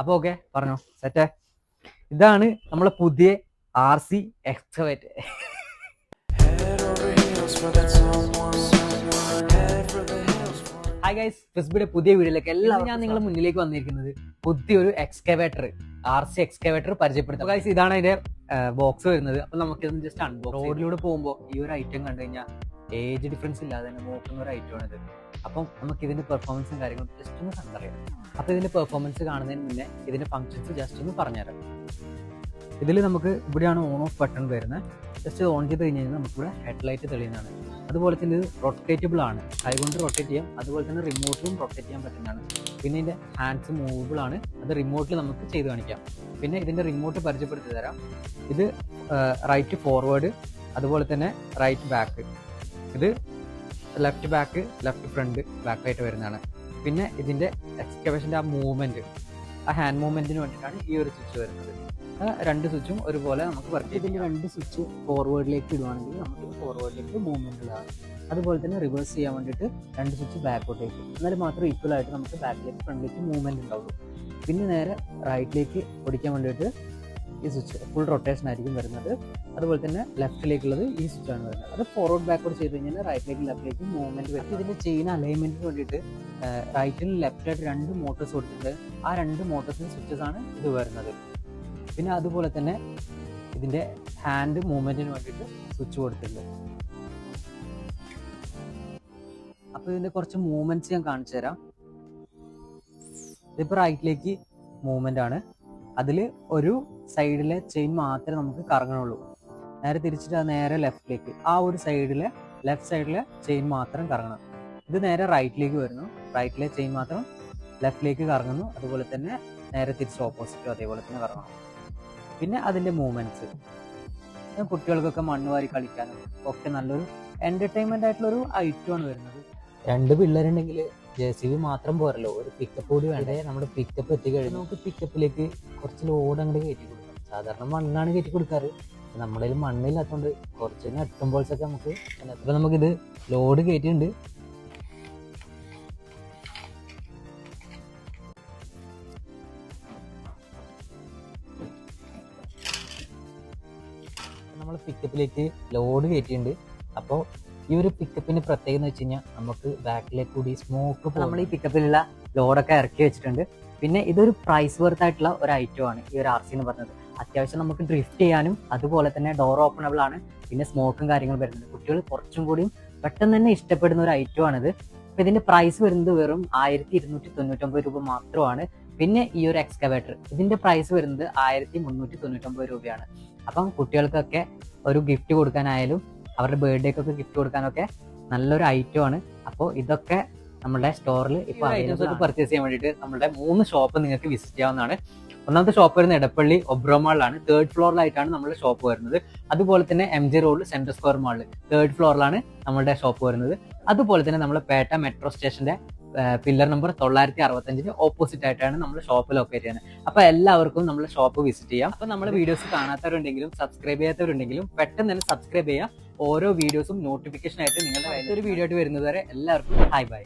അപ്പോൾ ഓക്കെ പറഞ്ഞോ സെറ്റ്. ഇതാണ് നമ്മളെ പുതിയ RC എക്സ്കവേറ്റർ. ഹായ് ഗൈസ്, ഫിസ്ബിയുടെ പുതിയ വീഡിയോയിലേക്ക് എല്ലാവരും ഞാൻ നിങ്ങളുടെ മുന്നിലേക്ക് വന്നിരിക്കുന്നത് പുതിയൊരു എക്സ്കവേറ്റർ RC എക്സ്കവേറ്റർ പരിചയപ്പെടുത്തും. ഗൈസ് ഇതാണ് അതിന്റെ ബോക്സ് വരുന്നത്. അപ്പോൾ നമുക്കിതൊന്ന് ജസ്റ്റ് അൺബോക്സ്. റോഡിലൂടെ പോകുമ്പോൾ ഈ ഒരു ഐറ്റം കണ്ടു കഴിഞ്ഞാൽ ഏജ് ഡിഫറൻസ് ഇല്ലാതെ തന്നെ നോക്കുന്ന ഒരു ഐറ്റമാണിത്. അപ്പം നമുക്ക് ഇതിന്റെ പെർഫോമൻസും കാര്യങ്ങളും ജസ്റ്റ് ഒന്ന് കണ്ടറിയാം. അപ്പോൾ ഇതിന്റെ പെർഫോമൻസ് കാണുന്നതിന് മുന്നേ ഇതിന്റെ ഫങ്ഷൻസ് ജസ്റ്റ് ഒന്ന് പറഞ്ഞുതരാം. ഇതിൽ നമുക്ക് ഇവിടെയാണ് ഓൺ ഓഫ് ബട്ടൺ വരുന്നത്. ജസ്റ്റ് ഓൺ ചെയ്ത് കഴിഞ്ഞ് കഴിഞ്ഞാൽ നമുക്കിവിടെ ഹെഡ്ലൈറ്റ് തെളിയുന്നതാണ്. അതുപോലെ തന്നെ ഇത് റൊട്ടേറ്റബിൾ ആണ്, കൈകൊണ്ട് റൊട്ടേറ്റ് ചെയ്യാം. അതുപോലെ തന്നെ റിമോട്ടിലും റൊട്ടേറ്റ് ചെയ്യാൻ പറ്റുന്നതാണ്. പിന്നെ ഇതിൻ്റെ ഹാൻഡ്സ് മൂവബിൾ ആണ്, അത് റിമോട്ടിൽ നമുക്ക് ചെയ്ത് കാണിക്കാം. പിന്നെ ഇതിൻ്റെ റിമോട്ട് പരിചയപ്പെടുത്തി തരാം. ഇത് റൈറ്റ് ഫോർവേഡ്, അതുപോലെ തന്നെ റൈറ്റ് ബാക്ക്, ഇത് ലെഫ്റ്റ് ബാക്ക്, ലെഫ്റ്റ് ഫ്രണ്ട്, ബാക്കായിട്ട് വരുന്നതാണ്. പിന്നെ ഇതിൻ്റെ എക്സ്കവേഷൻ്റെ ആ മൂവ്മെൻറ്റ്, ആ ഹാൻഡ് മൂവ്മെൻറ്റിന് വേണ്ടിയിട്ടാണ് ഈ ഒരു സ്വിച്ച് വരുന്നത്. രണ്ട് സ്വിച്ചും ഒരുപോലെ നമുക്ക് വർക്ക് ചെയ്യും. ഇതിൻ്റെ രണ്ട് സ്വിച്ച് ഫോർവേഡിലേക്ക് ഇടുവാണെങ്കിൽ നമുക്ക് ഫോർവേഡിലേക്ക് മൂവ്മെൻറ്റ് ഇടാം. അതുപോലെ തന്നെ റിവേഴ്സ് ചെയ്യാൻ വേണ്ടിയിട്ട് രണ്ട് സ്വിച്ച് ബാക്കോട്ടേക്ക്, എന്നാൽ മാത്രം ഈക്വൽ ആയിട്ട് നമുക്ക് ബാക്കിലേക്ക് ഫ്രണ്ടിലേക്ക് മൂവ്മെൻറ്റ് ഉണ്ടാവുള്ളൂ. പിന്നെ നേരെ റൈറ്റിലേക്ക് ഓടിക്കാൻ വേണ്ടിയിട്ട് ഈ സ്വിച്ച് ഫുൾ റൊട്ടേഷൻ ആയിരിക്കും വരുന്നത്. അതുപോലെ തന്നെ ലെഫ്റ്റിലേക്കുള്ളത് ഈ സ്വിച്ചാണ് വരുന്നത്. അത് ഫോർവേഡ് ബാക്കോട്ട് ചെയ്ത് കഴിഞ്ഞാൽ റൈറ്റിലേക്ക് ലെഫ്റ്റിലേക്ക് മൂവ്മെൻറ്റ് വരും. ഇതിൻ്റെ ചെയിൻ അലൈൻമെൻറ്റിന് വേണ്ടിയിട്ട് റൈറ്റിലും ലെഫ്റ്റായിട്ട് രണ്ട് മോട്ടോഴ്സ് കൊടുത്തിട്ടുണ്ട്. ആ രണ്ട് മോട്ടോഴ്സിൻ്റെ സ്വിച്ചസ് ആണ് ഇത് വരുന്നത്. പിന്നെ അതുപോലെ തന്നെ ഇതിൻ്റെ ഹാൻഡ് മൂവ്മെൻറ്റിന് വേണ്ടിയിട്ട് സ്വിച്ച് കൊടുത്തിട്ടുണ്ട്. അപ്പോൾ ഇതിൻ്റെ കുറച്ച് മൂവ്മെൻറ്റ്സ് ഞാൻ കാണിച്ചു തരാം. ഇതിപ്പോൾ റൈറ്റിലേക്ക് മൂവ്മെൻ്റ് ആണ്. അതിൽ ഒരു സൈഡിലെ ചെയിൻ മാത്രമേ നമുക്ക് കറങ്ങണുള്ളൂ. നേരെ തിരിച്ചിട്ട് അത് നേരെ ലെഫ്റ്റിലേക്ക്, ആ ഒരു സൈഡിലെ ലെഫ്റ്റ് സൈഡിലെ ചെയിൻ മാത്രം കറങ്ങണം. ഇത് നേരെ റൈറ്റിലേക്ക് വരുന്നു, റൈറ്റിലെ ചെയിൻ മാത്രം ലെഫ്റ്റിലേക്ക് കറങ്ങുന്നു. അതുപോലെ തന്നെ നേരെ തിരിച്ച് ഓപ്പോസിറ്റും അതേപോലെ തന്നെ കറങ്ങണം. പിന്നെ അതിൻ്റെ മൂവ്മെൻറ്റ്സ് കുട്ടികൾക്കൊക്കെ മണ്ണ് വാരി കളിക്കാനും ഒക്കെ നല്ലൊരു എൻ്റർടൈൻമെൻ്റ് ആയിട്ടുള്ളൊരു ഐറ്റമാണ് വരുന്നത്. രണ്ട് പിള്ളേരുണ്ടെങ്കിൽ JCB മാത്രം പോരല്ലോ, ഒരു പിക്കപ്പ് കൂടി വേണ്ടേ. നമ്മുടെ പിക്കപ്പ് എത്തിക്കഴിഞ്ഞാൽ നമുക്ക് പിക്കപ്പിലേക്ക് കുറച്ച് ലോഡ് അങ്ങോട്ട് കയറ്റി കൊടുക്കാം. സാധാരണ മണ്ണാണ് കയറ്റി കൊടുക്കാറ്. നമ്മുടെ കയ്യിൽ മണ്ണില്ലാത്തതുകൊണ്ട് കുറച്ച് നെട്ടുമ്പോൾസൊക്കെ നമുക്ക്. അപ്പോൾ നമുക്കിത് ലോഡ് കയറ്റിയിട്ടുണ്ട്. നമ്മൾ പിക്കപ്പിലേക്ക് ലോഡ് കയറ്റിയിട്ടുണ്ട്. അപ്പോൾ ഈ ഒരു പിക്കപ്പിന് പ്രത്യേകത എന്ന് വെച്ച് കഴിഞ്ഞാൽ നമുക്ക് ബാക്കിലേക്ക് കൂടി സ്മോക്ക്, നമ്മൾ ഈ പിക്കപ്പിലുള്ള ലോഡൊക്കെ ഇറക്കി വെച്ചിട്ടുണ്ട്. പിന്നെ ഇതൊരു പ്രൈസ് വർത്ത് ആയിട്ടുള്ള ഒരു ഐറ്റമാണ് ഈ ഒരു RC എന്ന് പറഞ്ഞത്. അത്യാവശ്യം നമുക്ക് ഡ്രിഫ്റ്റ് ചെയ്യാനും അതുപോലെ തന്നെ ഡോർ ഓപ്പണബിൾ ആണ്. പിന്നെ സ്മോക്കും കാര്യങ്ങളും വരുന്നുണ്ട്. കുട്ടികൾ കുറച്ചും കൂടിയും പെട്ടെന്ന് തന്നെ ഇഷ്ടപ്പെടുന്ന ഒരു ഐറ്റമാണിത്. അപ്പോൾ ഇതിൻ്റെ പ്രൈസ് വരുന്നത് വെറും 1299 രൂപ മാത്രമാണ്. പിന്നെ ഈ ഒരു എക്സ്കവേറ്റർ ഇതിൻ്റെ പ്രൈസ് വരുന്നത് 1399 രൂപയാണ്. അപ്പം കുട്ടികൾക്കൊക്കെ ഒരു ഗിഫ്റ്റ് കൊടുക്കാനായാലും അവരുടെ ബർത്ത്ഡേക്കൊക്കെ ഗിഫ്റ്റ് കൊടുക്കാനൊക്കെ നല്ലൊരു ഐറ്റമാണ്. അപ്പോൾ ഇതൊക്കെ നമ്മുടെ സ്റ്റോറിൽ ഇപ്പോൾ ഐറ്റംസ് ഒക്കെ പർച്ചേസ് ചെയ്യാൻ വേണ്ടിയിട്ട് നമ്മുടെ 3 ഷോപ്പ് നിങ്ങൾക്ക് വിസിറ്റ് ചെയ്യാവുന്നതാണ്. ഒന്നാമത്തെ ഷോപ്പ് വരുന്നത് എടപ്പള്ളി ഒബ്രോ മാളിലാണ്. 3rd ഫ്ലോറിലായിട്ടാണ് നമ്മുടെ ഷോപ്പ് വരുന്നത്. അതുപോലെ തന്നെ MG റോഡിൽ സെൻട്രൽ സ്ക്വയർ മാളിൽ 3rd ഫ്ലോറിലാണ് നമ്മുടെ ഷോപ്പ് വരുന്നത്. അതുപോലെ തന്നെ നമ്മൾ പേട്ട മെട്രോ സ്റ്റേഷന്റെ പില്ലർ നമ്പർ 965 ഓപ്പോസിറ്റ് ആയിട്ടാണ് നമ്മൾ ഷോപ്പ് ലൊക്കേറ്റ് ചെയ്യുന്നത്. അപ്പോൾ എല്ലാവർക്കും നമ്മൾ ഷോപ്പ് വിസിറ്റ് ചെയ്യാം. അപ്പോൾ നമ്മുടെ വീഡിയോസ് കാണാത്തവരുണ്ടെങ്കിലും സബ്സ്ക്രൈബ് ചെയ്യാത്തവരുണ്ടെങ്കിലും പെട്ടെന്ന് തന്നെ സബ്സ്ക്രൈബ് ചെയ്യുക. ഓരോ വീഡിയോസും നോട്ടിഫിക്കേഷൻ ആയിട്ട് നിങ്ങളുടെ ഒരു വീഡിയോ ആയിട്ട് വരുന്നത് വരെ എല്ലാവർക്കും ഹൈ ബൈ.